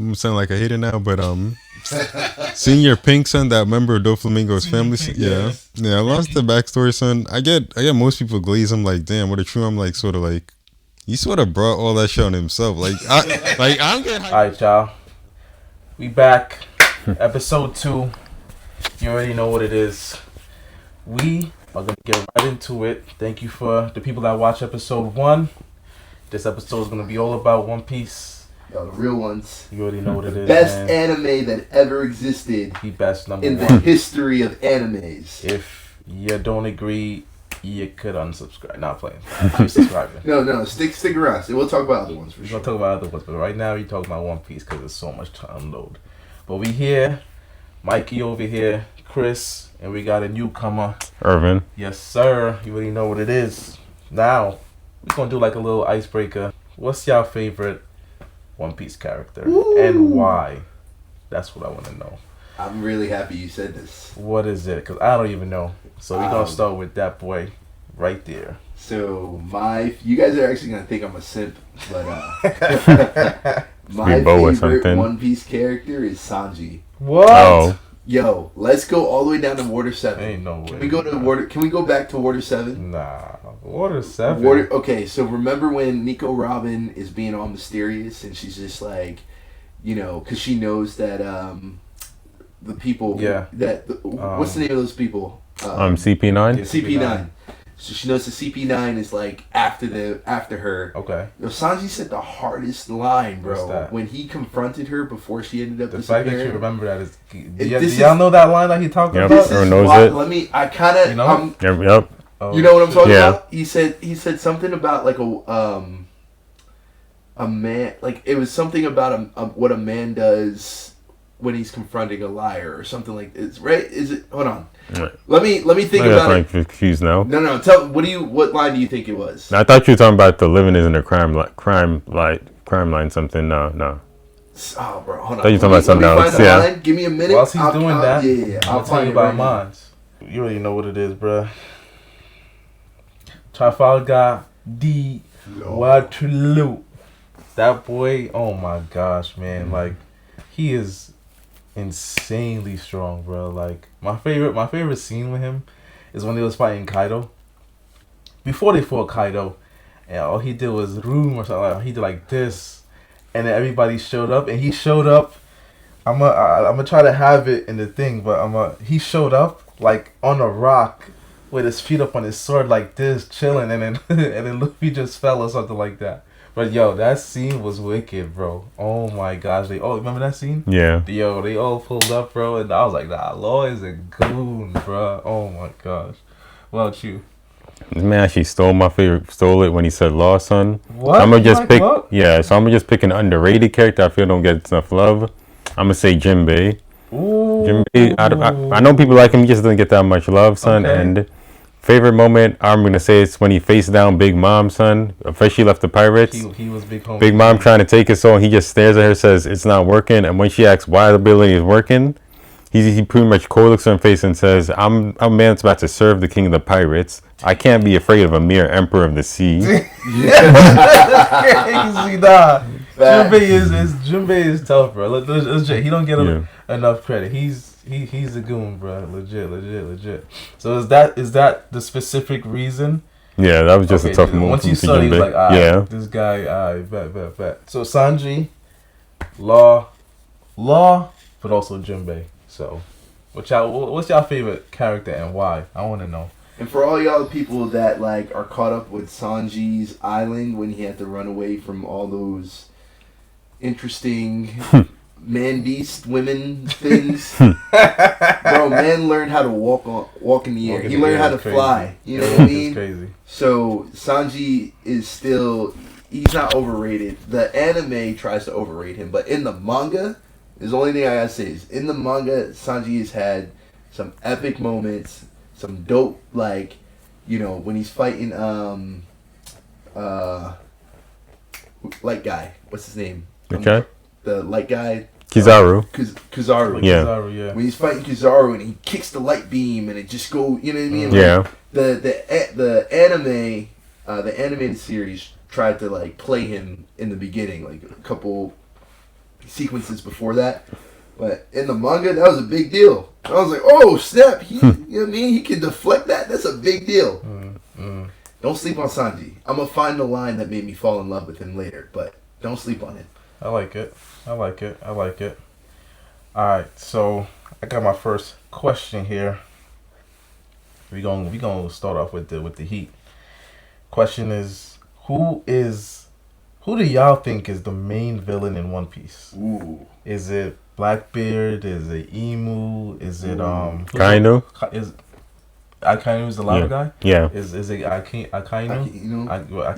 I'm sounding like a hater now, but seeing your pink son, that member of Doflamingo's family, yeah, I lost the backstory, son. I get most people glaze. I'm like, damn, what a true. I'm like, sort of like, he sort of brought all that shit on himself. I'm getting. All right, y'all, we back, episode 2. You already know what it is. We are gonna get right into it. Thank you for the people that watched episode 1. This episode is gonna be all about One Piece. Yo, the real ones. You already know what it is. Best man. anime that ever existed. The best number in one. the history of animes. If you don't agree, you could unsubscribe. Not playing. I'm subscribing. No, stick around. We'll talk about other ones for sure. We'll talk about other ones, but right now we talking about One Piece because there's so much to unload. But we here, Mikey over here, Chris, and we got a newcomer, Irvin. Yes, sir. You already know what it is. Now we're gonna do like a little icebreaker. What's your favorite One Piece character and why? That's what I want to know. I'm really happy you said this. What is it? Because I don't even know. So we're going to start with that boy right there. So you guys are actually going to think I'm a simp, but my favorite One Piece character is Sanji. What? Oh. Yo, let's go all the way down to Water 7. Ain't no way. Can we go back to Water 7? Nah. Water 7? Okay, so remember when Nico Robin is being all mysterious and she's just like, because she knows that the people what's the name of those people? CP9? CP9. So she knows the CP9 is like after her. Okay. Sanji said the hardest line, bro. When he confronted her before she ended up disappearing. The fact that you remember that is... Do y'all know that line that he talking about? Everyone knows it. I kind of... Yep. Oh, you know what I'm talking about? He said something about like a man, like it was something about what a man does when he's confronting a liar or something like this, right? Is it? Hold on. Right. Let me think about it. I'm confused now. No. What line do you think it was? I thought you were talking about the living isn't a crime line something. No. Oh, bro, hold on. I thought you were talking about something else. Yeah. Line. Give me a minute. Whilst he's doing that, I'll tell you about mine. You already know what it is, bro. Trafalgar D. Waterloo. That boy, oh my gosh, man. Like, he is insanely strong, bro. Like, my favorite scene with him is when he was fighting Kaido. Before they fought Kaido, and all he did was room or something. Like, he did like this, and then everybody showed up, and he showed up. I'm gonna try to have it in the thing, but he showed up like on a rock with his feet up on his sword like this, chilling, and then Luffy just fell or something like that. But yo, that scene was wicked, bro. Oh my gosh, remember that scene? Yeah. Yo, they all pulled up, bro, and I was like, nah, Law is a goon, bro. Oh my gosh. What about you? This man actually stole it when he said Law, son. What? So I'm gonna just pick an underrated character I feel don't get enough love. I'm gonna say Jinbei. Ooh. Jinbei, I know people like him, he just doesn't get that much love, son. Okay. And favorite moment, I'm gonna say it's when he faced down Big Mom, son. Officially left the pirates. He was Big Homie. Big Mom trying to take his soul, and he just stares at her, says it's not working. And when she asks why the ability is working, he pretty much cold looks her in the face and says, "I'm a man that's about to serve the king of the pirates. I can't be afraid of a mere emperor of the sea." Crazy, nah. Jinbei is tough, bro. Legit. He don't get enough credit. He's a goon, bro. Legit. So is that the specific reason? Yeah, that was just a tough move. Once you saw it, he was like, this guy, bet. So Sanji, Law, but also Jinbei. So, what's y'all favorite character and why? I want to know. And for all y'all people that like are caught up with Sanji's island when he had to run away from all those interesting man beast women things, bro, man learned how to walk in the air. He learned how to fly. You know what I mean? Crazy. So Sanji is he's not overrated. The anime tries to overrate him, but in the manga, the only thing I gotta say is in the manga, Sanji has had some epic moments. Some dope, like, when he's fighting, light guy. What's his name? Okay. The light guy. Kizaru. Kizaru. Yeah. Kizaru, yeah. When he's fighting Kizaru and he kicks the light beam and it just goes, you know what I mean? Yeah. Like, the anime, the animated series tried to, like, play him in the beginning, like, a couple sequences before that. But in the manga, that was a big deal. I was like, oh snap! You know what I mean? He can deflect that. That's a big deal. Don't sleep on Sanji. I'm gonna find the line that made me fall in love with him later, but don't sleep on it. I like it. I like it. I like it. All right, so I got my first question here. We gonna start off with the heat. Question is, who do y'all think is the main villain in One Piece? Ooh. Is it Blackbeard? Is it Emu? Is it Kaino? Is Akainu is the lava guy? Yeah. Is it Akainu? I can't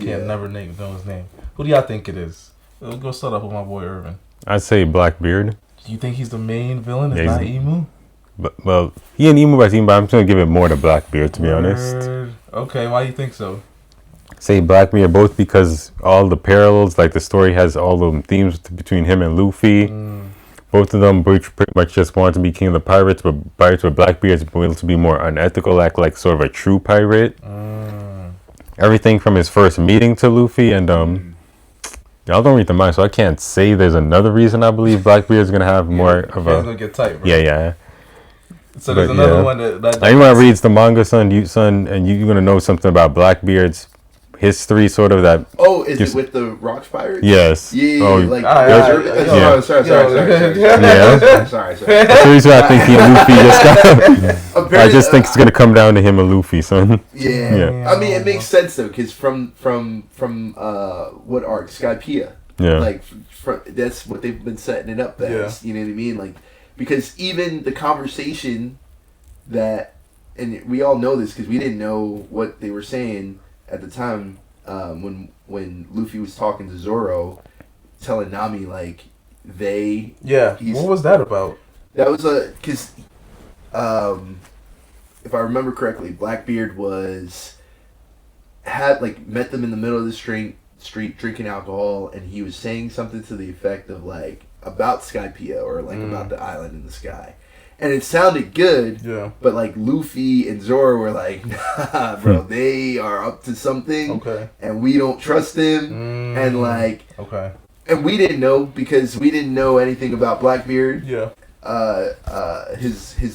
Yeah. never know his name. Who do y'all think it is? We'll go start off with my boy Irvin. I'd say Blackbeard. Do you think he's the main villain? It's Yeah, not Emu? But, well, he and Emu by team, but I'm just gonna give it more to Blackbeard, to be honest. Okay, why do you think so? Say Blackbeard both because all the parallels, like the story has all the themes between him and Luffy. Both of them pretty much just want to be king of the pirates, but Blackbeard's willing to be more unethical, act like sort of a true pirate. Everything from his first meeting to Luffy, and y'all don't read the mind, so I can't say there's another reason I believe Blackbeard's gonna have more of It's a. gonna get tight, bro. Yeah. So there's But, another one that Anyone reads the manga, son, and you're gonna know something about Blackbeard's history, sort of that. Oh, is it with the Rocks Pirates? Yes. Yeah, Oh, like yeah. sorry. Yeah. Sorry. That's the reason I think he and Luffy just got. I just think it's gonna come down to him and Luffy, son. Yeah. I mean, it makes sense though, because from what arc? Skypiea. Yeah. Like that's what they've been setting it up as. You know what I mean? Like, because even the conversation that, and we all know this because we didn't know what they were saying at the time, when Luffy was talking to Zoro, telling Nami like they. Yeah. What was that about? That was because if I remember correctly, Blackbeard met them in the middle of the street drinking alcohol, and he was saying something to the effect of like about Skypiea or like about the island in the sky. And it sounded good, but like Luffy and Zoro were like, nah, bro, they are up to something, and we don't trust them, and like, and we didn't know because we didn't know anything about Blackbeard, his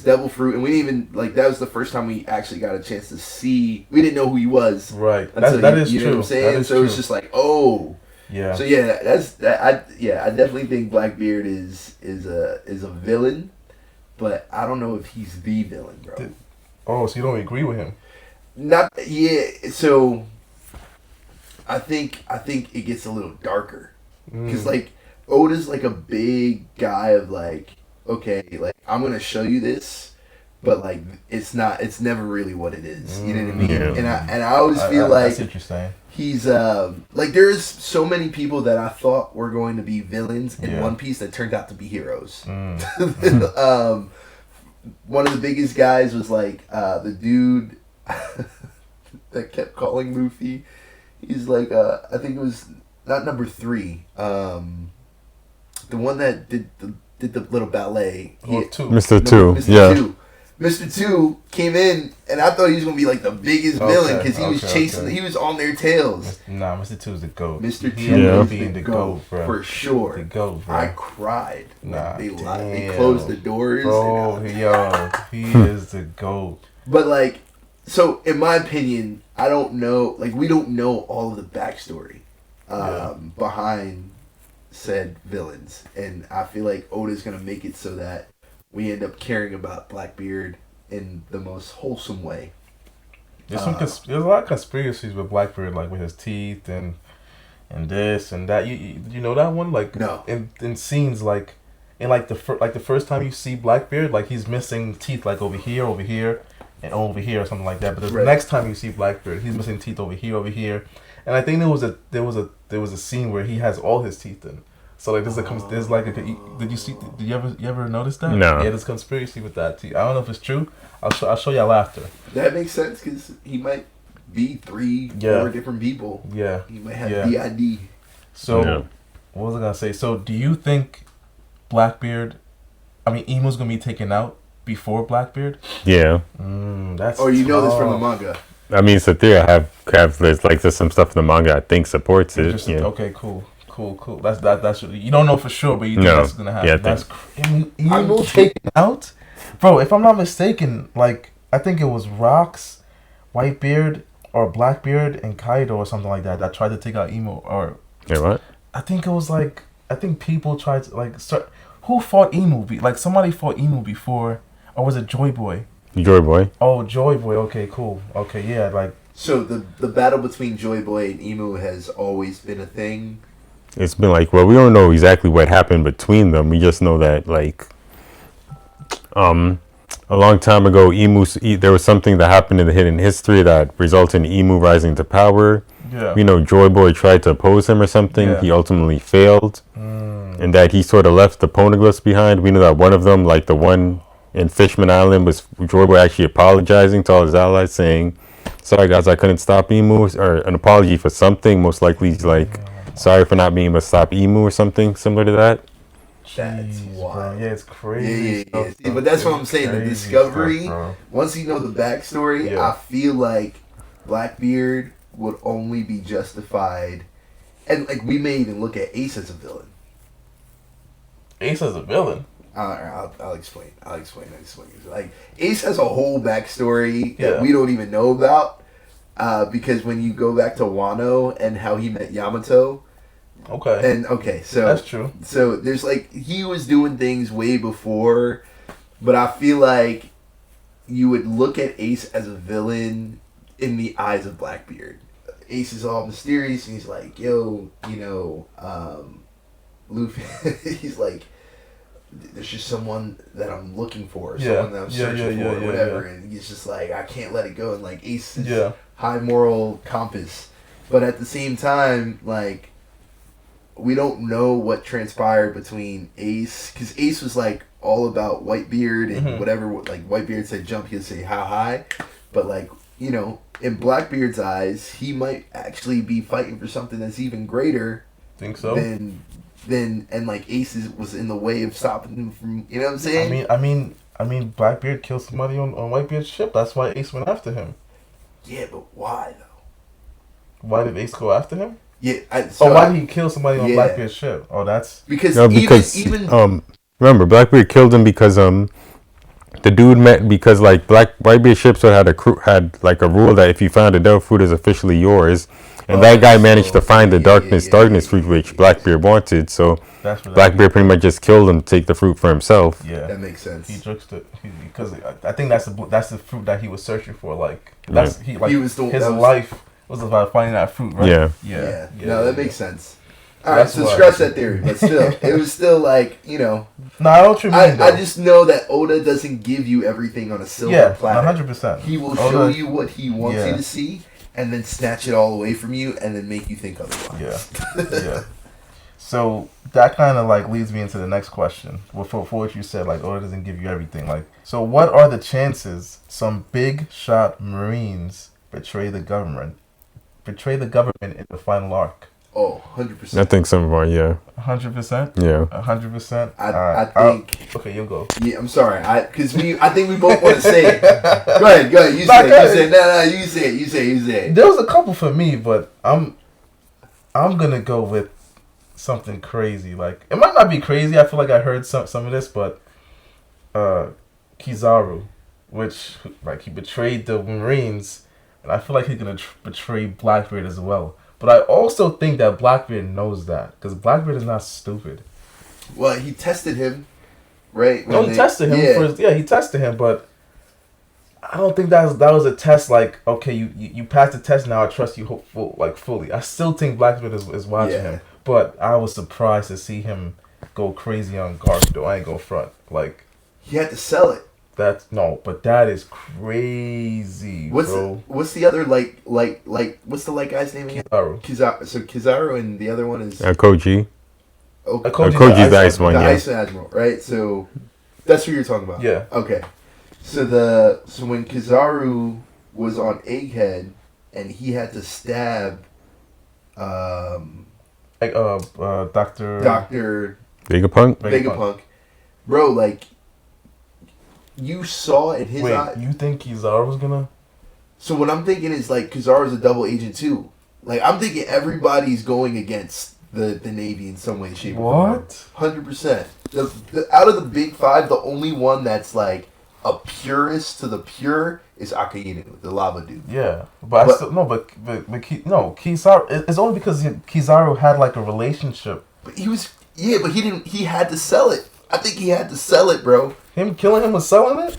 devil fruit, and we didn't even like that was the first time we actually got a chance to see. We didn't know who he was, right? That is true. You know what I'm saying? So it's just like, oh. Yeah. So yeah, that's that. I definitely think Blackbeard is a villain. But I don't know if he's the villain, bro. So you don't agree with him? So I think it gets a little darker because like Oda's like a big guy of like, okay, like I'm gonna show you this, but like it's never really what it is. You know what I mean? Yeah. And I always feel like that's interesting. He's like there's so many people that I thought were going to be villains in One Piece that turned out to be heroes. One of the biggest guys was like the dude that kept calling Luffy. He's like I think it was not number 3. The one that did the little ballet. Mr. Two. Mr. Two. Mr. Two came in, and I thought he was gonna be like the biggest villain because he was chasing. He was on their tails. Nah, Mr. Two is the GOAT. Mr. Two being the GOAT, bro. For sure. The GOAT, bro. I cried. Nah, they closed the doors. Bro, he is the GOAT. But like, so in my opinion, I don't know. Like, we don't know all of the backstory behind said villains, and I feel like Oda's gonna make it so that we end up caring about Blackbeard in the most wholesome way. There's a lot of conspiracies with Blackbeard, like with his teeth and this and that. You know that one? Like no. In scenes like in like the first time you see Blackbeard, like he's missing teeth like over here, and over here or something like that. But the next time you see Blackbeard, he's missing teeth over here. And I think there was a scene where he has all his teeth in. So like there's like did you ever notice that? No. Yeah, there's conspiracy with that too. I don't know if it's true. I'll show y'all after. That makes sense because he might be 4 different people. Yeah. He might have DID. So what was I gonna say? So do you think Emu's gonna be taken out before Blackbeard? Yeah. That's you know this from the manga. I mean, it's a theory. I have there's some stuff in the manga I think supports it. Okay, cool. Cool. That's you don't know for sure, but you think that's gonna happen. Yeah, That's emo taken out, bro. If I'm not mistaken, like I think it was Rocks, Whitebeard, or Blackbeard and Kaido or something like that tried to take out emo. Or Yeah, what? I think it was like people tried to like start. Who fought emo? Like somebody fought emo before, or was it Joy Boy? Joy Boy. Oh, Joy Boy. Okay, cool. Okay, yeah, like. So the battle between Joy Boy and Emu has always been a thing. It's been like, well, we don't know exactly what happened between them. We just know that like, a long time ago, there was something that happened in the hidden history that resulted in Emu rising to power. Yeah. You know, Joy Boy tried to oppose him or something. Yeah. He ultimately failed, and that he sort of left the poneglyphs behind. We know that one of them, like the one in Fishman Island, was Joy Boy actually apologizing to all his allies, saying, "Sorry guys, I couldn't stop Emu," or an apology for something. Most likely, he's like, "Sorry for not being able to stop Emu," or something similar to that. That's wild. Yeah, it's crazy. Yeah. See, but that's what I'm saying. The discovery. Once you know the backstory, I feel like Blackbeard would only be justified, and like we may even look at Ace as a villain. Ace as a villain. I'll explain. Like Ace has a whole backstory that we don't even know about, because when you go back to Wano and how he met Yamato. So that's true. So there's like he was doing things way before, but I feel like you would look at Ace as a villain in the eyes of Blackbeard. Ace is all mysterious and he's like, yo, Luffy. He's like, there's just someone that I'm looking for, someone that I'm searching for, or whatever. And he's just like, I can't let it go. And like Ace is high moral compass, but at the same time, like, we don't know what transpired between Ace, because Ace was like all about Whitebeard and whatever. Like Whitebeard said jump, he'd say how high, but like in Blackbeard's eyes, he might actually be fighting for something that's even greater. Think so? Than and like Ace was in the way of stopping him from. You know what I'm saying? I mean, Blackbeard killed somebody on Whitebeard's ship. That's why Ace went after him. Yeah, but why though? Why did Ace go after him? Yeah. Why did he kill somebody on Blackbeard's ship? Oh, that's because remember Blackbeard killed him because the dude met because like Whitebeard ships had like a rule that if you found a devil fruit is officially yours, and that guy managed to find the darkness fruit which Blackbeard wanted, so Blackbeard pretty much just killed him to take the fruit for himself. Yeah, that makes sense. He jokes because I think that's the fruit that he was searching for. Like that's his life was about finding that fruit, right? Yeah. No, that makes sense. All right, so scratch that theory, but still, it was still like, No, I don't mean I just know that Oda doesn't give you everything on a silver platter. 100%. He will show you what he wants you to see, and then snatch it all away from you, and then make you think otherwise. Yeah. So that kind of like leads me into the next question. For what you said, like Oda doesn't give you everything. Like, so what are the chances some big shot Marines betray the government in the final arc? Oh, 100%. I think some of our 100%. Yeah. 100%. I think. Okay, you go. Yeah, I'm sorry. I think we both want to say it. Go ahead. You say it. No, you say it. You say it. There was a couple for me, but I'm gonna go with something crazy. Like, it might not be crazy. I feel like I heard some of this, but Kizaru, which like he betrayed the Marines, and I feel like he's gonna betray Blackbeard as well. But I also think that Blackbeard knows that, because Blackbeard is not stupid. Well, he tested him, right? He tested him first. Yeah, he tested him, but I don't think that was a test. Like, okay, you passed the test, now I trust you fully. I still think Blackbeard is watching him, but I was surprised to see him go crazy on Garp. Though I ain't go front. Like, he had to sell it. But that is crazy. What's the other like what's the light guy's name again? Kizaru. So Kizaru and the other one is Koji. Koji's the ice one. The Ice Admiral, right? So that's who you're talking about. Yeah. Okay. So when Kizaru was on Egghead and he had to stab Dr. Vegapunk. Bro, like, you saw in his eye. You think Kizaru was gonna? So what I'm thinking is like Kizaru's a double agent too. Like, I'm thinking everybody's going against the Navy in some way, shape, or What? form. 100%. Out of the big five, the only one that's like a purist to the pure is Akainu, the lava dude. Yeah, but I still no, but Kizaru. It's only because Kizaru had like a relationship. But he was but he didn't. He had to sell it. I think he had to sell it, bro. Him killing him was selling it.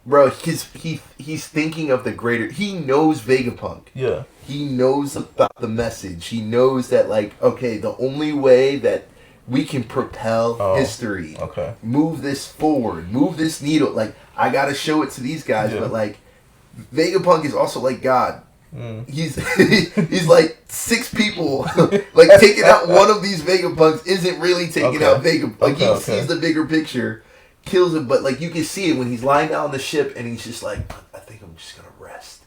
Bro, he's thinking of the greater. He knows Vegapunk. Yeah. He knows about the message. He knows that, like, okay, the only way that we can propel history, move this forward, move this needle, like, I gotta show it to these guys, but, like, Vegapunk is also like God. He's like 6 people. Like, taking out one of these Vegapunks isn't really taking out Vegapunk. Like, he sees the bigger picture, kills him, but, like, you can see it when he's lying down on the ship and he's just like, I think I'm just gonna rest.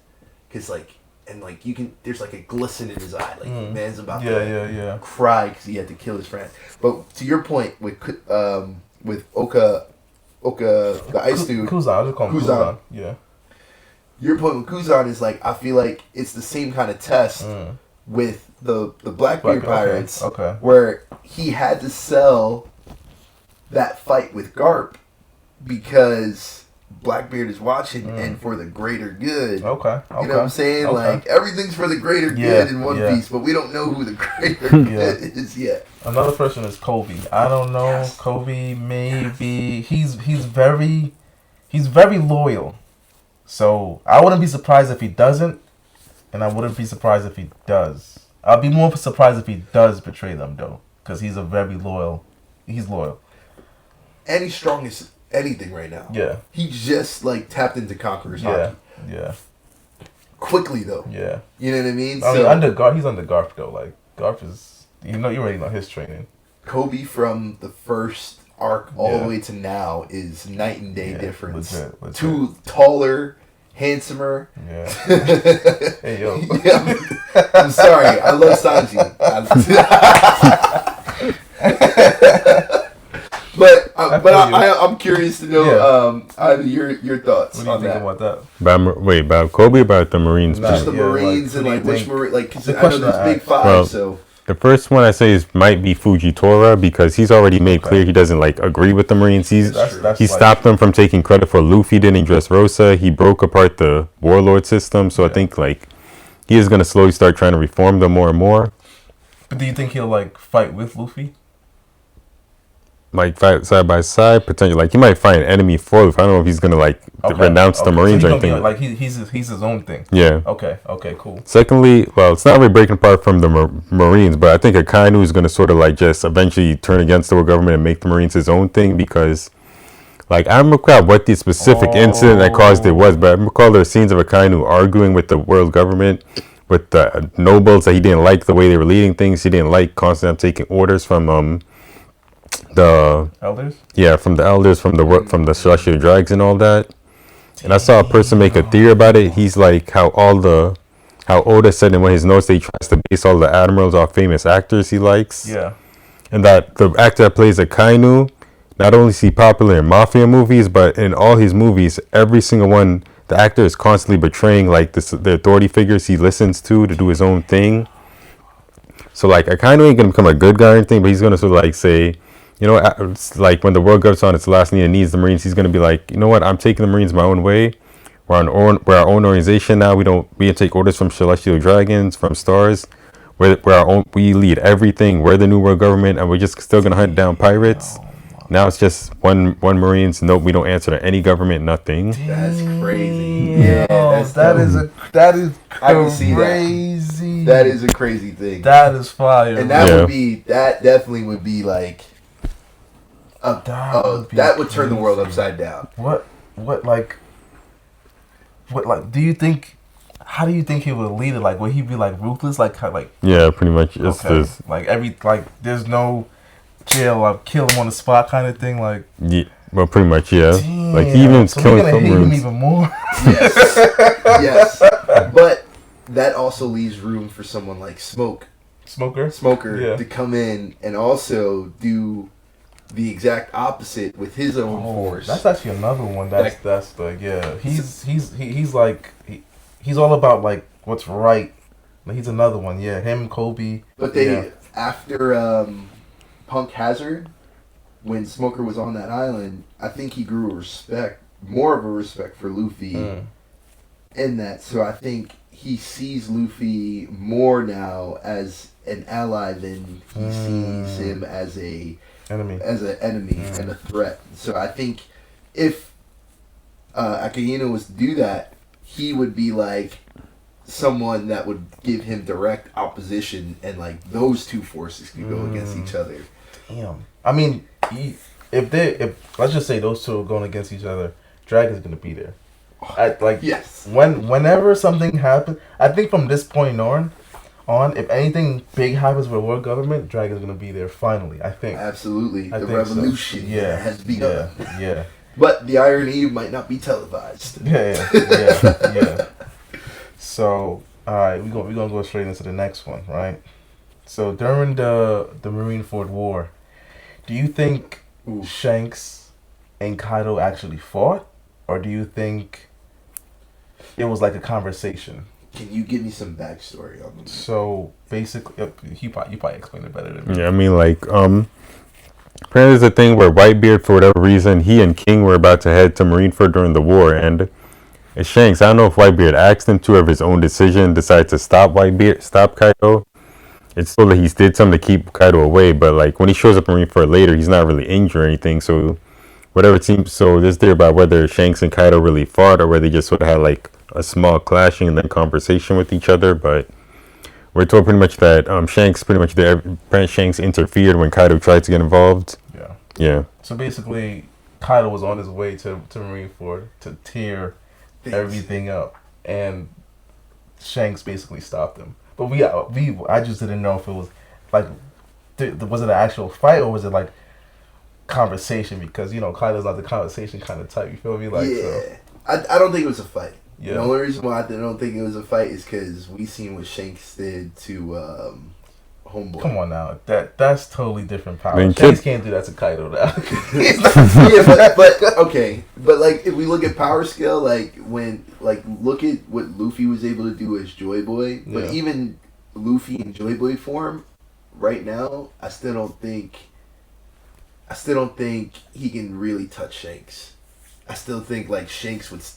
Because, like, and like you can, there's like a glisten in his eye, like man's about to cry because he had to kill his friend. But to your point with Oka, the ice dude, Kuzan, I just call him Kuzan. Yeah. Your point with Kuzan is like, I feel like it's the same kind of test with the Blackbeard pirates, where he had to sell that fight with Garp because Blackbeard is watching and for the greater good. You know what I'm saying? Like, everything's for the greater good in One Piece, but we don't know who the greater good is yet. Another person is Kobe. I don't know. Yes. Kobe, maybe. He's very loyal. So I wouldn't be surprised if he doesn't, and I wouldn't be surprised if he does. I'll be more surprised if he does betray them, though, because he's he's loyal. And he's strong as anything right now. Yeah. He just like tapped into Conqueror's hockey. Yeah. Quickly though. Yeah. You know what I mean? He's under Garp though. Like Garp is, you already know his training. Kobe from the first arc all the way to now is night and day difference. Legit. Too taller, handsomer. Yeah. Hey yo. I'm sorry. I love Sanji. But I'm curious to know your thoughts. What do you think about that? About Kobe, about the Marines? Just the Marines and like which Marine? Like, cause I know there's big 5. So the first one I say might be Fujitora, because he's already made clear he doesn't like agree with the Marines. He stopped them from taking credit for Luffy didn't Dressrosa. He broke apart the warlord system. So I think like he is gonna slowly start trying to reform them more and more. But do you think he'll like fight with Luffy? Like fight side by side, potentially. Like he might find an enemy for Luffy. I don't know if he's gonna like renounce the Marines or anything. Like he's his own thing. Yeah. Okay, cool. Secondly, well, it's not really breaking apart from the Marines, but I think Akainu is gonna sort of like just eventually turn against the world government and make the Marines his own thing, because like I don't recall what the specific incident that caused it was, but I recall there were scenes of Akainu arguing with the world government, with the nobles, that he didn't like the way they were leading things. He didn't like constantly taking orders from the elders, from the elders, from the celestial dragons and all that. And I saw a person make a theory about it. He's like how Oda said in one of his notes that he tries to base all the admirals off famous actors he likes. Yeah. And that the actor that plays Akainu, not only is he popular in mafia movies, but in all his movies, every single one, the actor is constantly betraying like the authority figures he listens to do his own thing. So like Akainu ain't gonna become a good guy or anything, but he's gonna sort of like say, you know, it's like when the world goes on its last knee and needs the Marines, he's going to be like, you know what, I'm taking the Marines my own way. We're our own organization now. We take orders from celestial dragons, from stars. We're our own. We lead everything. We're the new world government, and we're just still going to hunt down pirates. Now it's just one Marines. Nope, we don't answer to any government. Nothing. That's crazy. Yeah, that is crazy. I can see that. That is a crazy thing. That is fire. And that definitely would be like. That would turn the world upside down. What do you think? How do you think he would lead it? Like, would he be like ruthless? Yeah, pretty much. It's just there's no jail. I'll kill him on the spot kind of thing. Like, yeah, well, pretty much, yeah. Damn. Like he even killing some hate him even more. Yes, but that also leaves room for someone like Smoker to come in and also do the exact opposite with his own force. That's actually another one. He's all about like what's right. Like, he's another one. Yeah, him, Kobe. But they after Punk Hazard, when Smoker was on that island, I think he grew more of a respect for Luffy in that. So I think he sees Luffy more now as an ally than he sees him as an enemy and a threat. So I think if Akihino was to do that, he would be like someone that would give him direct opposition, and like those two forces could go against each other. Damn. I mean, if let's just say those two are going against each other, Dragon's gonna be there. Yes. Whenever something happens, I think from this point on, if anything big happens with world government, Dragon's gonna be there finally. I think. Absolutely, the think revolution has begun. Yeah. But the irony might not be televised. Yeah. So, all right, we're gonna go straight into the next one, right? So during the Marineford War, do you think Shanks and Kaido actually fought, or do you think it was like a conversation? Can you give me some backstory on them? So basically, you probably explain it better than me. Yeah, I mean, like, apparently there's a thing where Whitebeard, for whatever reason, he and King were about to head to Marineford during the war, and Shanks, I don't know if Whitebeard asked him to, or of his own decision, decided to stop Kaido. It's still that he did something to keep Kaido away, but like when he shows up in Marineford later, he's not really injured or anything. So whatever it seems, so there's there about whether Shanks and Kaido really fought, or whether they just sort of had like a small clashing and then conversation with each other. But we're told pretty much that Shanks interfered when Kaido tried to get involved. Yeah. So basically, Kaido was on his way to Marineford to tear everything up, and Shanks basically stopped him. But I just didn't know if it was like, was it an actual fight or was it like conversation? Because Kaido's not the conversation kind of type. You feel me? Like, yeah, so. I don't think it was a fight. Yeah. The only reason why I don't think it was a fight is because we seen what Shanks did to Homeboy. Come on now, that's totally different power. I mean, Shanks can't do that to Kaido now. Yeah, but okay, but like if we look at power scale, like look at what Luffy was able to do as Joy Boy, but even Luffy in Joy Boy form right now, I still don't think he can really touch Shanks. I still think like Shanks has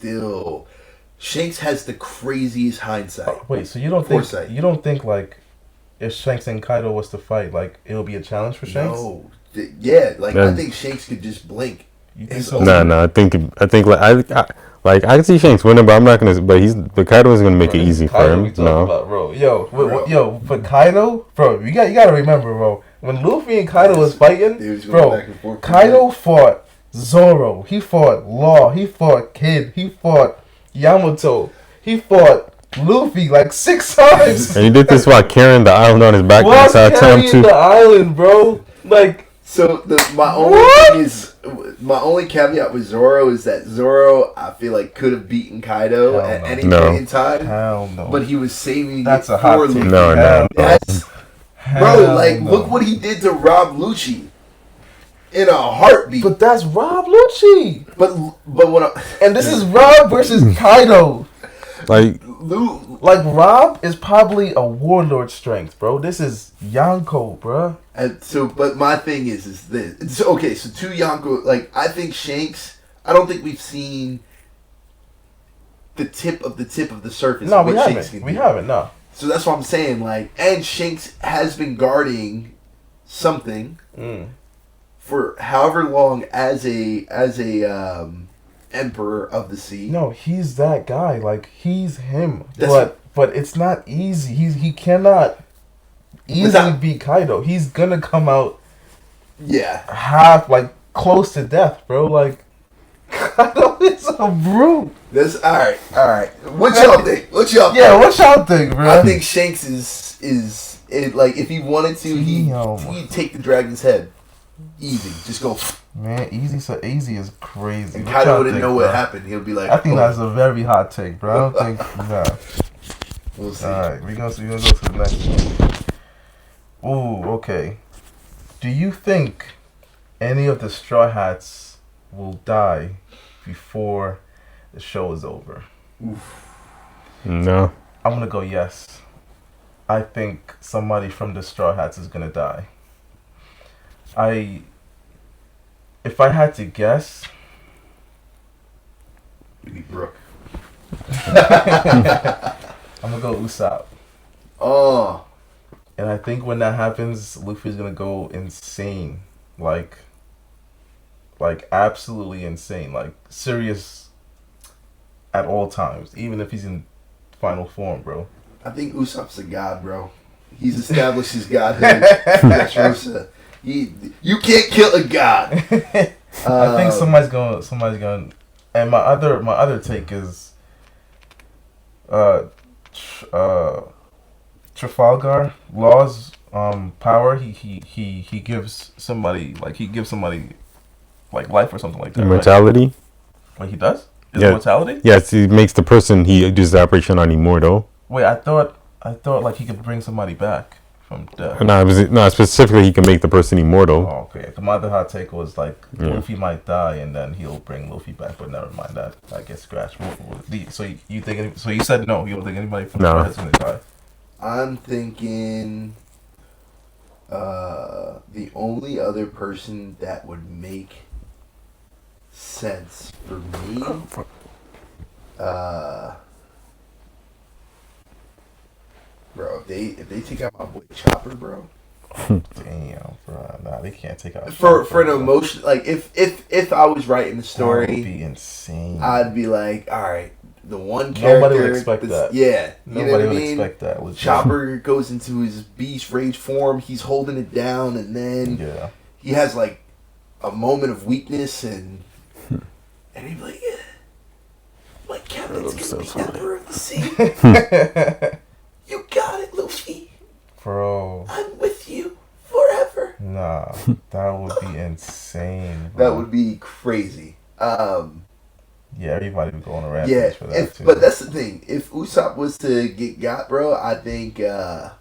the craziest hindsight. Wait, so you don't think like if Shanks and Kaido was to fight, like it'll be a challenge for Shanks? No, I think Shanks could just blink. No, I think I can see Shanks winning, but I'm not gonna. But Kaido isn't gonna make it easy for him. No, about, bro. For Kaido, bro, you gotta remember, bro. When Luffy and Kaido was fighting, bro, Kaido fought Zoro, he fought Law, he fought Kid, he fought Yamato, he fought Luffy like 6 times. And he did this while carrying the island on his back the entire time too. The island, bro. Like, so my only caveat with Zoro is that Zoro, I feel like, could have beaten Kaido at any point in time. Hell no. But he was saving That's it a hot for take. Luffy. No. Look what he did to Rob Lucci in a heartbeat. But that's Rob Lucci. But what? And this is Rob versus Kaido. Like Rob is probably a warlord strength, bro. This is Yonko, bro. And so, but my thing is this. Okay, so to Yonko, like I think Shanks. I don't think we've seen the tip of the surface. No, we haven't. We haven't. No. So that's what I'm saying. Like, and Shanks has been guarding something for however long as a Emperor of the Sea. No, he's that guy. Like, he's him. But it's not easy. He cannot easily beat Kaido. He's gonna come out half, like, close to death, bro. Like, Kaido is a brute. That's alright. What y'all think? What y'all think, bro? I think Shanks is like, if he wanted to, he'd take the dragon's head. Easy. Just go. Man, easy is crazy. And Kaido wouldn't know what happened. He'll be like, I think that's a very hot take, bro. I don't think, nah. We'll see. Alright, we're gonna go to the next one. Ooh, okay. Do you think any of the Straw Hats will die before the show is over? Oof. No. I'm gonna go yes. I think somebody from the Straw Hats is gonna die. If I had to guess, Maybe Brooke. I'm gonna go Usopp. Oh, And I think when that happens, Luffy's gonna go insane. Like absolutely insane. Like serious at all times. Even if he's in final form, bro. I think Usopp's a god, bro. He's established his godhood. Dressrosa. You can't kill a god. I think somebody's going and my other take is Trafalgar Law's power he gives somebody like life or something like that. Immortality. Right? Like he does? Is Yeah. immortality? Yes, he makes the person he does the operation on immortal. Wait, I thought like he could bring somebody back from death. No, specifically he can make the person immortal. Oh, okay. My other hot take was like Luffy might die and then he'll bring Luffy back, but never mind that. I get scratched. So you think? So you said no. You don't think anybody from the is gonna die? I'm thinking the only other person that would make sense for me bro, if they take out my boy Chopper, bro. Damn, bro. Nah, they can't take out For an emotion, like if I was writing the story, that would be insane. I'd be like, all right, the one character. Nobody would expect that. Yeah, Nobody would expect that. Chopper goes into his beast rage form. He's holding it down, and then he has like a moment of weakness, and he'd be like, yeah, my captain's gonna be Emperor of the Sea. You got it, Luffy. Bro. I'm with you forever. Nah, that would be insane, bro. That would be crazy. Yeah, everybody would go on a rampage for that too. But that's the thing. If Usopp was to get got, bro, I think I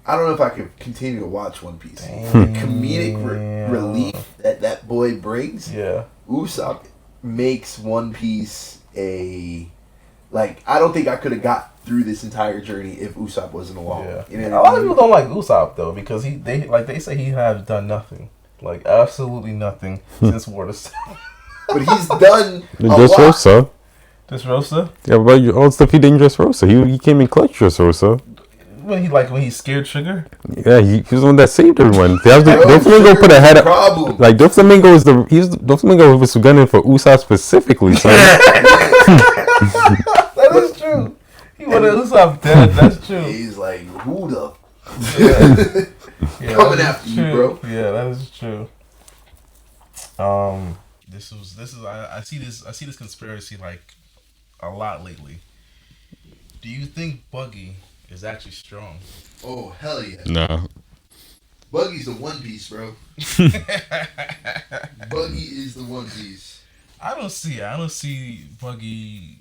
don't know if I could continue to watch One Piece. The comedic relief that boy brings. Yeah. Usopp makes One Piece I don't think I could have got through this entire journey if Usopp wasn't along. Yeah. You know a lot of people don't like Usopp though because they say he has done nothing, like absolutely nothing since Water. But he's done a Just lot. Rosa. Just Rosa? Yeah, but all the stuff he did in Dressrosa. He came in clutch Dressrosa. When he scared Sugar? Yeah, he was the one that saved everyone. Doflamingo put a head up. Problem. Like Doflamingo Doflamingo was gunning for Usopp specifically. So. That is true. He wanted Usopp dead. That's true. He's like, who the coming after you, bro? Yeah, that is true. This is I see this conspiracy like a lot lately. Do you think Buggy is actually strong? Oh, hell yeah. No. Buggy's the One Piece, bro. Buggy is the One Piece. I don't see Buggy.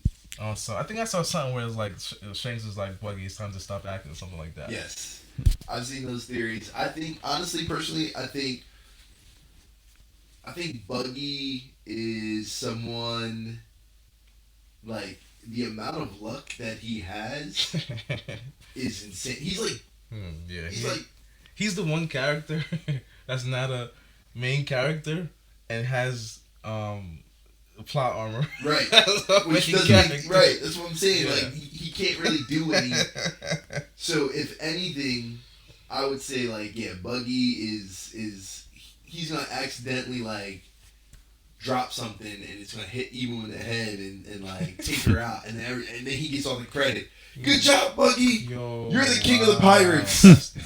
So I think I saw something where it's like Shanks is like Buggy. It's time to stop acting or something like that. Yes, I've seen those theories. I think, honestly, personally, I think Buggy is someone like the amount of luck that he has is insane. He's like, he's the one character that's not a main character and has plot armor. Right. Which doesn't make, right. That's what I'm saying. Yeah. Like he can't really do anything. So if anything, I would say like Buggy is he's gonna accidentally like drop something and it's gonna hit Emu in the head and like take her out and then he gets all the credit. Good job, Buggy. Yo, you're the king of the pirates.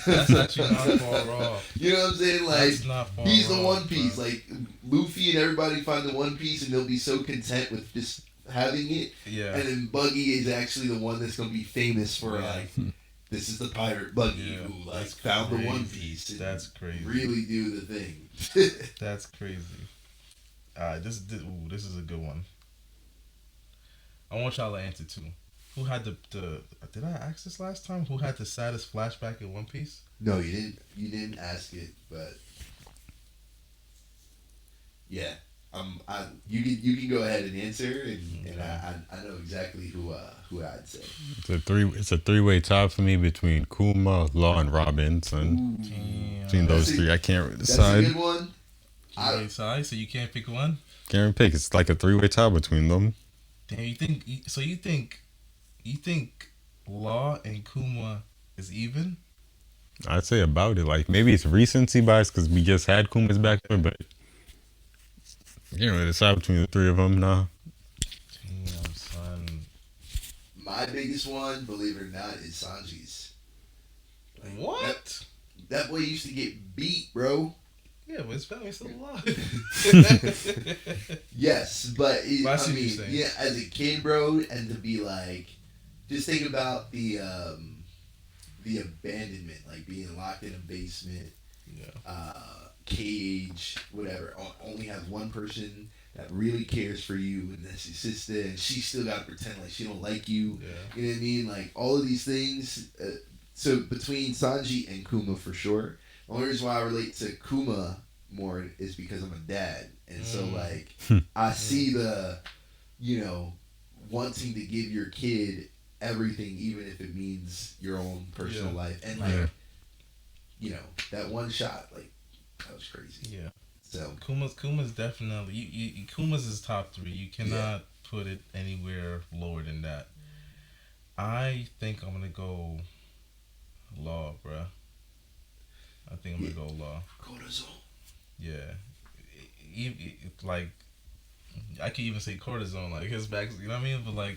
That's actually not far off. You know what I'm saying? Like he's the One Piece. Bro. Like Luffy and everybody find the One Piece and they'll be so content with just having it. Yeah. And then Buggy is actually the one that's gonna be famous for like this is the pirate Buggy who like found the One Piece. And that's crazy. Really do the thing. That's crazy. This is a good one. I want y'all to answer too. Who had the did I ask this last time? Who had the saddest flashback in One Piece? No, you didn't ask it, but yeah, you can go ahead and answer, and I know exactly who I'd say. It's a three-way tie for me between Kuma, Law, and Robin. Son, between those three, I can't really decide. That's a good one. So you can't pick one. Can't really pick. It's like a three-way tie between them. Damn, you think? So you think Law and Kuma is even? I'd say about it. Like maybe it's recency bias because we just had Kuma's back there, but you can't really decide between the three of them. Nah. Damn, son. My biggest one, believe it or not, is Sanji's. Like, what? That boy used to get beat, bro. Yeah, but his family's still alive. Yes, but I mean, yeah, as a kid, bro, and to be like, just think about the abandonment, like being locked in a basement, cage, whatever. Only have one person that really cares for you, and that's your sister, and she still got to pretend like she don't like you. Yeah. You know what I mean? Like all of these things. So between Sanji and Kuma, for sure. The only reason why I relate to Kuma more is because I'm a dad, and so like I see the, wanting to give your kid everything, even if it means your own personal life, and like, that one shot, like that was crazy. Yeah. So Kuma's definitely Kuma's is top 3. You cannot put it anywhere lower than that. I think I'm gonna go Law, bruh. I think I'm gonna go Law. Cortisol. Yeah. Like, I could even say cortisone, like his back, you know what I mean? But like,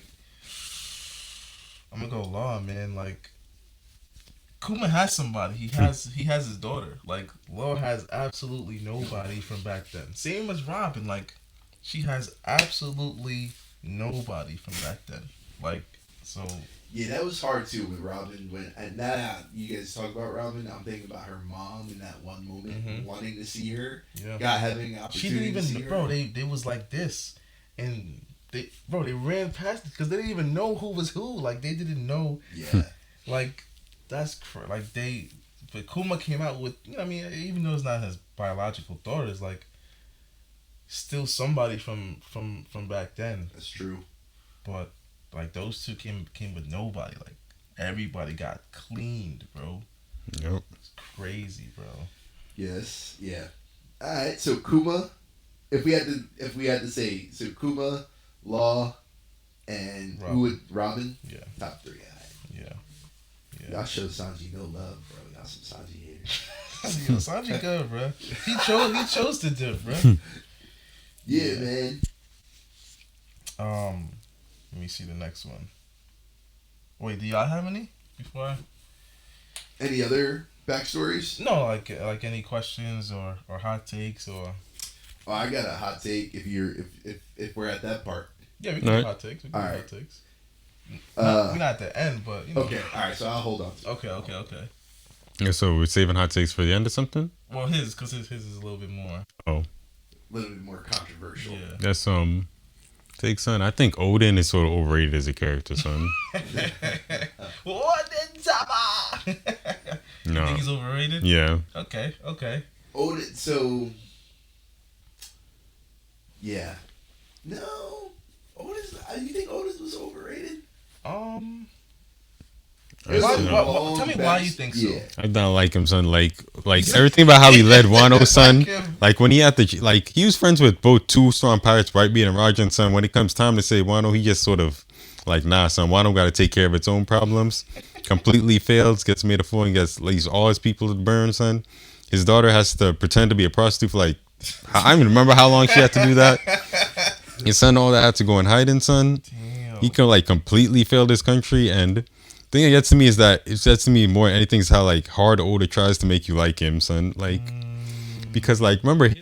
I'm gonna go Law, man. Like, Kuma has somebody. He has his daughter. Like, Law has absolutely nobody from back then. Same as Robin. Like, she has absolutely nobody from back then. Like, so. Yeah, that was hard too with Robin. And now you guys talk about Robin, I'm thinking about her mom in that one moment, wanting to see her. Yeah. God having an She opportunity didn't to see even, her. bro. They was like this, and they ran past it because they didn't even know who was who. Like, they didn't know. Yeah. Like, that's like but Kuma came out with, I mean, even though it's not his biological daughter, it's like still somebody from back then. That's true. But like, those two came with nobody. Like, everybody got cleaned, bro. Yep. It's crazy, bro. Yes. Yeah. All right. So Kuma, if we had to say, so Kuma, Law, and Robin. who would Robin? Yeah. Top 3. All right. Yeah. Y'all show Sanji no love, bro. Y'all some Sanji haters. Yo, Sanji good, bro. He chose to do, bro. Yeah, man. Let me see the next one. Wait, do y'all have any before I? Any other backstories? No, like any questions or hot takes or. Oh, I got a hot take. If we're at that part. Yeah, we can do hot takes. All right. Hot takes. We're not at the end, but Okay. All right. So I'll hold on. Okay. Yeah, so we're saving hot takes for the end or something? Well, because his is a little bit more. Oh. A little bit more controversial. Yeah. That's take, son. I think Odin is sort of overrated as a character, son. What did Zama? No. You think he's overrated? Yeah. Okay. Odin. So. Yeah. No. Odin. You think Odin was overrated? Tell me why you think so. Yeah. I don't like him, son. Like everything about how he led Wano, son. Like when he had he was friends with both two strong pirates, Brightbeard and Rajan, son. When it comes time to say Wano, he just sort of like, nah, son. Wano got to take care of its own problems. Completely fails, gets made a fool, and leaves all his people to burn, son. His daughter has to pretend to be a prostitute for like, I don't even remember how long she had to do that. His son, all that had to go in hiding, son. Damn. He can like completely fail this country, and thing that gets to me is that it gets to me more than anything is how like hard Oda tries to make you like him, son. Like, because like remember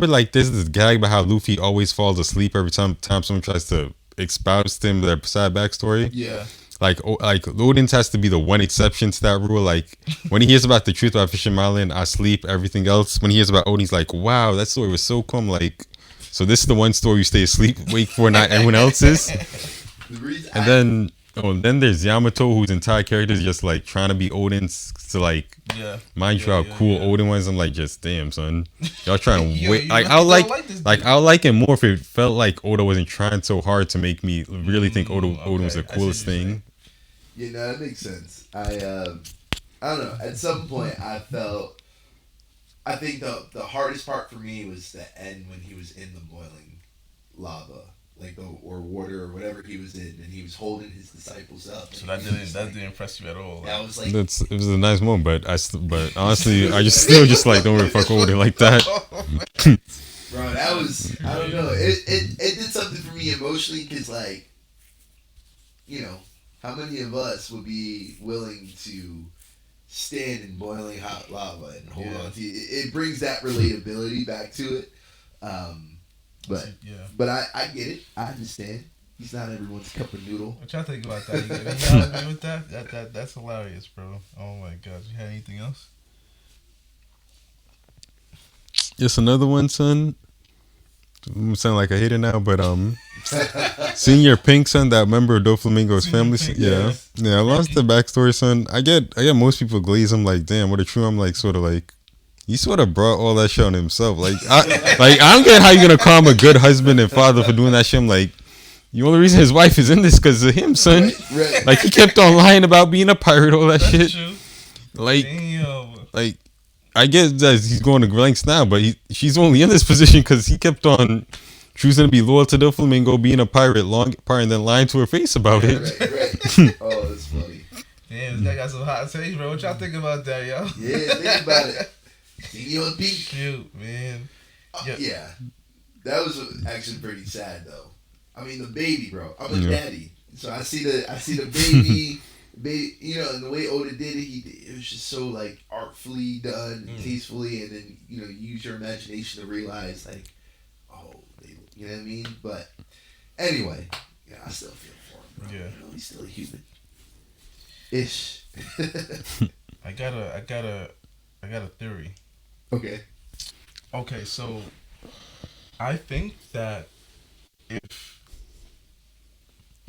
like there's this gag about how Luffy always falls asleep every time someone tries to expound him their sad backstory. Yeah. Like Odin's has to be the one exception to that rule. Like when he hears about the truth about Fisherman Island, I sleep. Everything else, when he hears about Odin, he's like, wow, that story was so cool. I'm like, so this is the one story you stay asleep, wake for, not everyone else's. And then Oh, and then there's Yamato, whose entire character is just like trying to be Odin's to like mind you how cool Odin was. I'm like, just damn son, y'all trying to wait. Like I would like it more if it felt like Oda wasn't trying so hard to make me really think Odin was the coolest thing. Yeah, no, that makes sense. I don't know. At some point, I think the hardest part for me was the end when he was in the boiling lava. Or water or whatever he was in, and he was holding his disciples up. So that didn't impress you at all. That was like it was a nice moment, but honestly, I just like don't really fuck Odin like that. Bro, that was I don't know. It did something for me emotionally because like, you know, how many of us would be willing to stand in boiling hot lava and hold on to it? It brings that relatability back to it. But I get it. I understand. He's not everyone's cup of noodle. What y'all think about that? Y'all agree with that? That's hilarious, bro. Oh my god. You had anything else? Just another one, son. I'm sound like a hater now, but seeing your pink son, that member of Doflamingo's family, yeah. I lost the backstory, son. I get most people glaze. I'm like, damn, what a true. I'm like, sort of like. He sort of brought all that shit on himself. I don't get how you're gonna call him a good husband and father for doing that shit. I'm like, the only reason his wife is in this because of him, son. Right. Like he kept on lying about being a pirate, all that shit. True. Like I get that he's going to lengths now, but she's only in this position because he kept on choosing to be loyal to the flamingo, being a pirate, and then lying to her face about it. Right. Oh, that's funny. Damn, that got some hot takes, bro. What y'all think about that, yo? Yeah, think about it. See on peak. Cute, man. Yeah. That was actually pretty sad though. I mean the baby, bro. I'm a daddy. So I see the baby, you know, and the way Oda did it, it was just so like artfully done and tastefully, and then, you know, you use your imagination to realize like, oh, you know what I mean? But anyway, yeah, I still feel for him, bro. Yeah. You know, he's still a human. Ish. I got a theory. Okay, so I think that if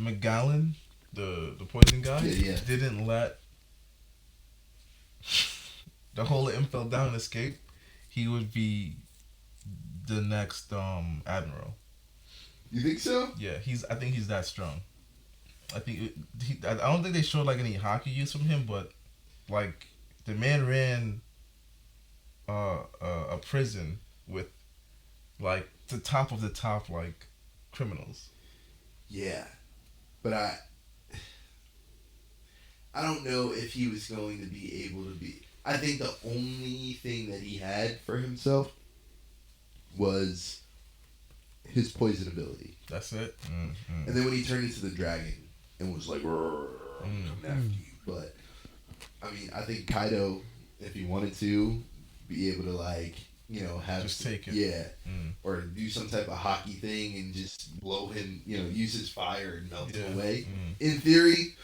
McGowan, the poison guy, didn't let the whole Impel Down escape, he would be the next admiral. You think so? Yeah, I think he's that strong. I don't think they showed like any hockey use from him, but like the man ran a prison with like the top of the top like criminals. Yeah, but I don't know if he was going to be able to be. I think the only thing that he had for himself was his poison ability. That's it. And then when he turned into the dragon and was like, coming after you. But I mean, I think Kaido, if he wanted to, be able to like, you know, have just take it. Yeah. Or do some type of hockey thing and just blow him, you know, use his fire and melt him away. In theory,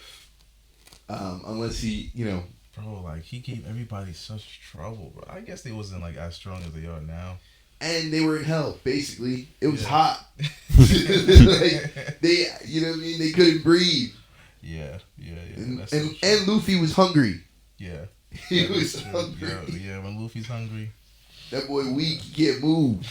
unless he, you know. Bro, like he gave everybody such trouble, bro. I guess they wasn't like as strong as they are now. And they were in hell, basically. It was hot. Like, they, you know what I mean? They couldn't breathe. Yeah. And Luffy was hungry. Yeah. He was hungry. Yeah, when Luffy's hungry. That boy weak, he can't move.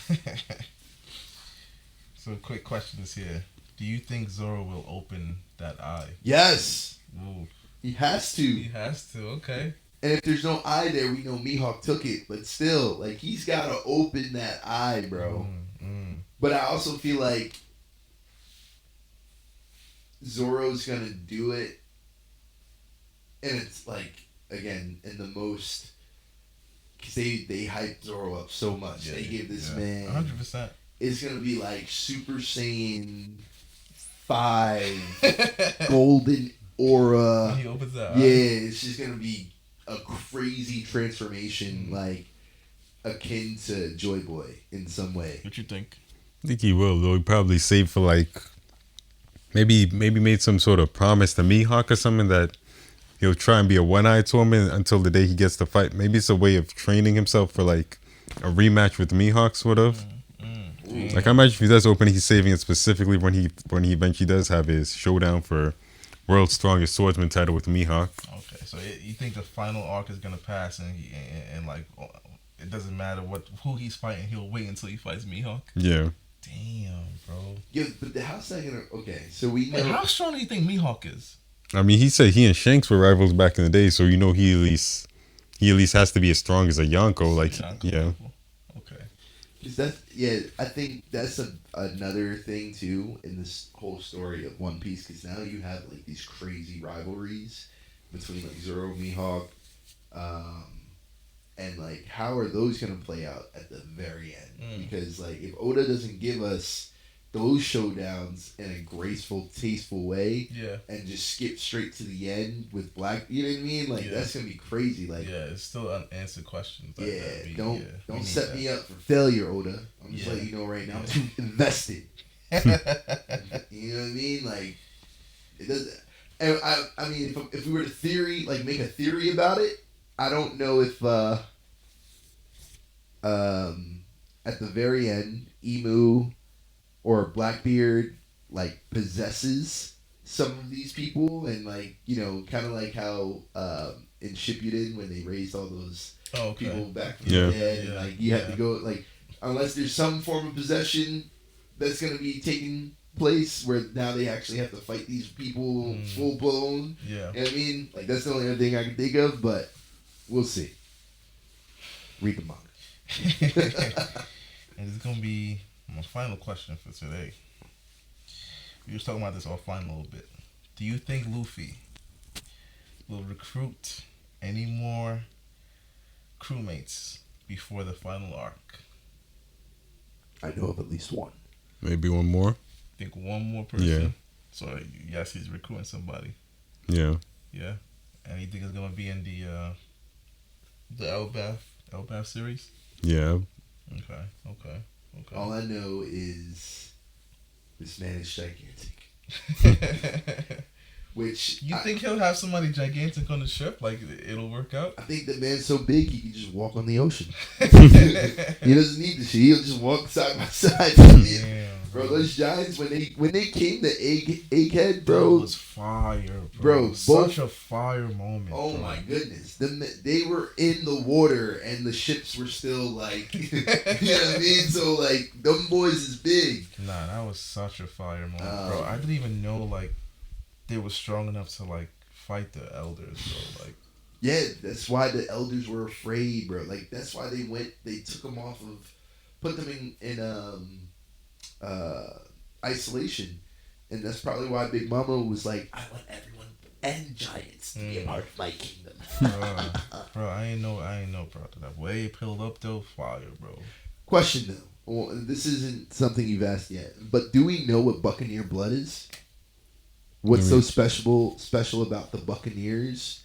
So quick questions here. Do you think Zoro will open that eye? Yes. Ooh. He has to. He has to, okay. And if there's no eye there, we know Mihawk took it. But still, like, he's got to open that eye, bro. But I also feel like Zoro's going to do it. And it's like, again, in the most... Because they hyped Zoro up so much. They gave this man... 100%. It's going to be like Super Saiyan 5 golden aura. When he opens that eye. Yeah, it's just going to be a crazy transformation, like akin to Joy Boy in some way. What you think? I think he will, though. He probably saved for like maybe made some sort of promise to Mihawk or something that he'll try and be a one-eyed to him until the day he gets to fight. Maybe it's a way of training himself for like a rematch with Mihawk, sort of. Like I imagine if he does open, he's saving it specifically when he eventually does have his showdown for world's strongest swordsman title with Mihawk. Okay, so you think the final arc is gonna pass, and like it doesn't matter who he's fighting, he'll wait until he fights Mihawk. Yeah. Damn, bro. Yeah, but how's that gonna? Okay, so we know. Wait, how strong do you think Mihawk is? I mean, he said he and Shanks were rivals back in the day, so he at least has to be as strong as a Yonko. Like, yeah. Okay. I think that's another thing too in this whole story of One Piece, because now you have like these crazy rivalries between like Zoro, Mihawk, and like how are those gonna play out at the very end? Because like if Oda doesn't give us those showdowns in a graceful, tasteful way, and just skip straight to the end with Black, you know what I mean? Like that's gonna be crazy. Like it's still unanswered questions. Like don't set me up for failure, Oda. I'm just letting you know right now. I'm too invested. You know what I mean? Like it doesn't. And I mean, if we were to make a theory about it, I don't know if at the very end, Emu or Blackbeard like possesses some of these people, and like, you know, kind of like how in Shippuden when they raised all those people back from the dead, and like you have to go, like, unless there's some form of possession that's gonna be taking place where now they actually have to fight these people full blown. You know what I mean? Like that's the only other thing I can think of, but we'll see. Read the manga. And it's gonna be my final question for today. We were talking about this offline a little bit. Do you think Luffy will recruit any more crewmates before the final arc? I know of at least one. Maybe one more. Think one more person? Yeah. So yes, he's recruiting somebody. Yeah. Yeah. And you think it's gonna be in the Elbaf series? Yeah. Okay. All I know is this man is gigantic. Which you think he'll have somebody gigantic on the ship? Like it'll work out? I think the man's so big he can just walk on the ocean. He doesn't need the shit. He'll just walk side by side. Damn, bro, those giants when they came to Egghead, bro, that was fire, bro. Such a fire moment. Oh bro. my goodness, they were in the water and the ships were still like, you know what I mean? So like, them boys is big. Nah, that was such a fire moment, bro. I didn't even know like they were strong enough to like fight the elders, bro. Like, yeah, that's why the elders were afraid, bro. Like that's why they took them off of, put them in isolation, and that's probably why Big Mama was like, I want everyone and giants to be a part of my kingdom. bro, I ain't know, bro. That way pilled up though, fire, bro. Question though, well, this isn't something you've asked yet, but do we know what Buccaneer blood is? What's so special about the Buccaneers?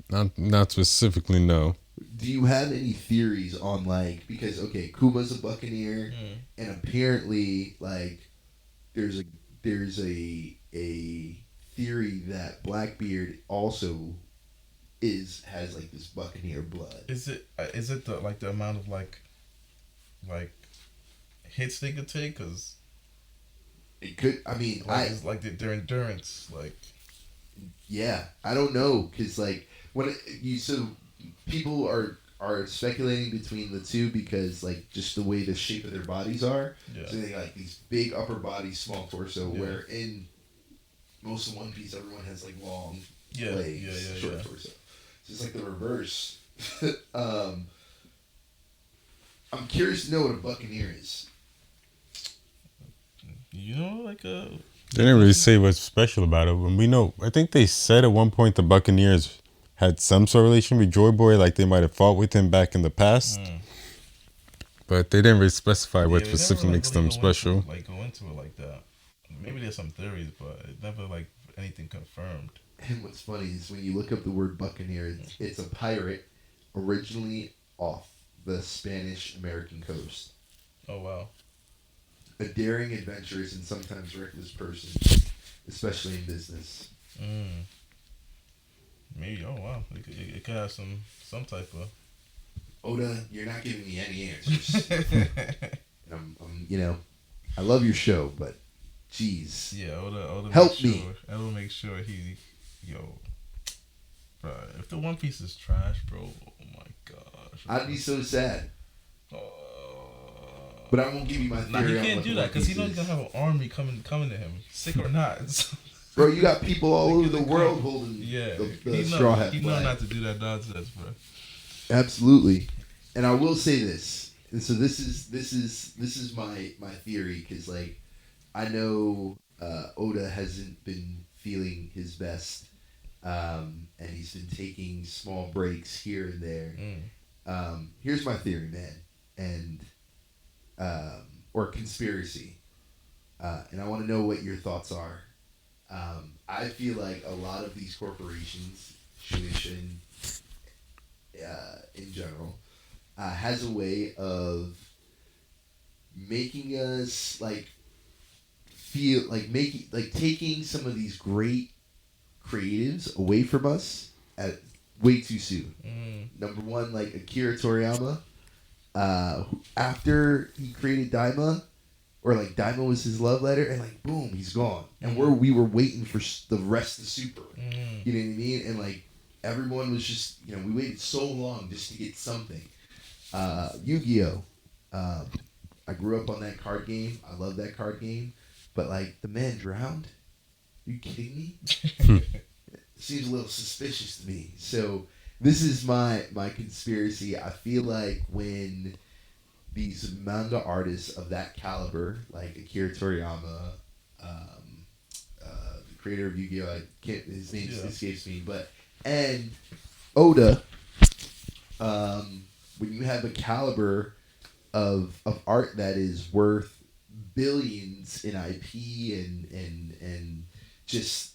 Not specifically, no. Do you have any theories on like, because okay, Kuma's a Buccaneer, and apparently like there's a theory that Blackbeard also has like this Buccaneer blood. Is it the amount of like hits they could take? Cause it could. I mean, it's like their endurance, like. Yeah, I don't know, cause like people are speculating between the two because like just the way the shape of their bodies are. Yeah. So they like these big upper body, small torso. Yeah. Where in most of One Piece, everyone has like long legs, short torso. So it's like the reverse. I'm curious to know what a Buccaneer is. You know, like a. They didn't really say what's special about it. When we know, I think they said at one point the Buccaneers had some sort of relation with Joy Boy, like they might have fought with him back in the past. But they didn't really specify what specifically makes them special. Go into it like that. Maybe there's some theories, but it never like anything confirmed. And what's funny is when you look up the word Buccaneer, it's a pirate originally off the Spanish-American coast. Oh, wow. A daring, adventurous, and sometimes reckless person, especially in business. Maybe. Oh wow, it could have some type of. Oda, you're not giving me any answers. I'm I love your show, but Jeez. Yeah, Oda Help make me. sure, Oda make sure bro. If the One Piece is trash, bro, oh my gosh. I'd be so sad. Uh, But I won't give you my theory Nah, he on can't what do the that One because he Piece knows he's is. gonna have an army coming to him, sick or not. Bro, you got people all over the world holding the Straw Hat he flag. know not to do that nonsense, bro. Absolutely. And I will say this. And so this is my theory, because like I know Oda hasn't been feeling his best, and he's been taking small breaks here and there. Here's my theory, man, and or conspiracy, and I want to know what your thoughts are. I feel like a lot of these corporations, Shueisha in general, has a way of making us like feel like taking some of these great creatives away from us at way too soon. Number one, like Akira Toriyama, after he created Daima, or like Daima was his love letter, and like boom, he's gone. And we were waiting for the rest of Super. You know what I mean? And like everyone was just, we waited so long just to get something. Yu-Gi-Oh! I grew up on that card game. I love that card game. But like the man drowned. Are you kidding me? It seems a little suspicious to me. So this is my conspiracy. I feel like when these manga artists of that caliber, like Akira Toriyama, the creator of Yu-Gi-Oh! His name escapes me, and Oda, when you have a caliber of art that is worth billions in IP and just,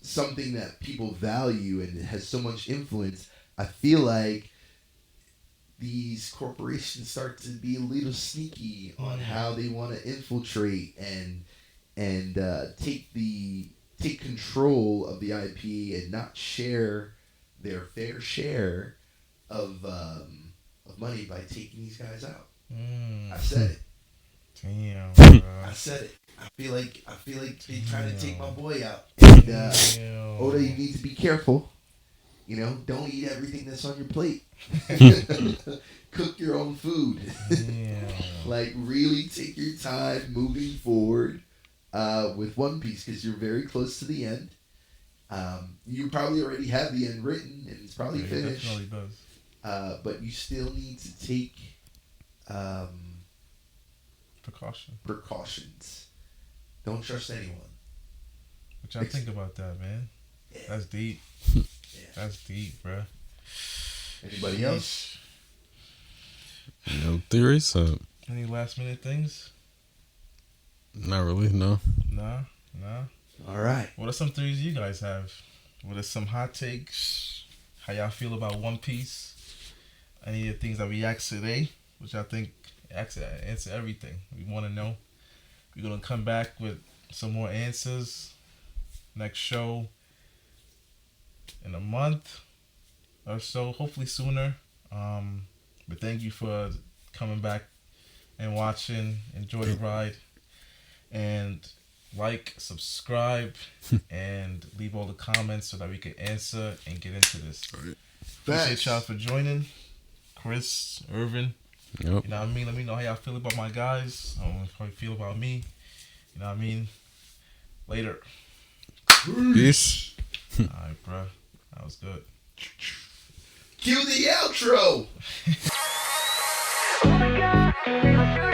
something that people value and has so much influence, I feel like these corporations start to be a little sneaky on how they want to infiltrate and take control of the IP and not share their fair share of money by taking these guys out. I said it. Damn, bro. I said it. I feel like they trying to take my boy out. And Oda, you need to be careful. Don't eat everything that's on your plate. Cook your own food. Like really take your time moving forward with One Piece, because you're very close to the end. You probably already have the end written and it's probably finished. It definitely does. But you still need to take precautions. Don't trust anyone. What y'all think about that, man? Yeah. That's deep. That's deep, bro. Anybody else? No theories? Any last minute things? Not really, no. Nah. All right. What are some theories you guys have? What are some hot takes? How y'all feel about One Piece? Any of the things that we asked today, which I think answer everything we want to know. We're going to come back with some more answers next show in a month or so, hopefully sooner. But thank you for coming back and watching. Enjoy the ride. And like, subscribe, and leave all the comments so that we can answer and get into this. Right. Appreciate y'all for joining. Chris, Irvin. Yep. You know what I mean? Let me know how y'all feel about my guys. How you feel about me. You know what I mean? Later. Peace. Alright, bro. That was good. Cue the outro. Oh my God.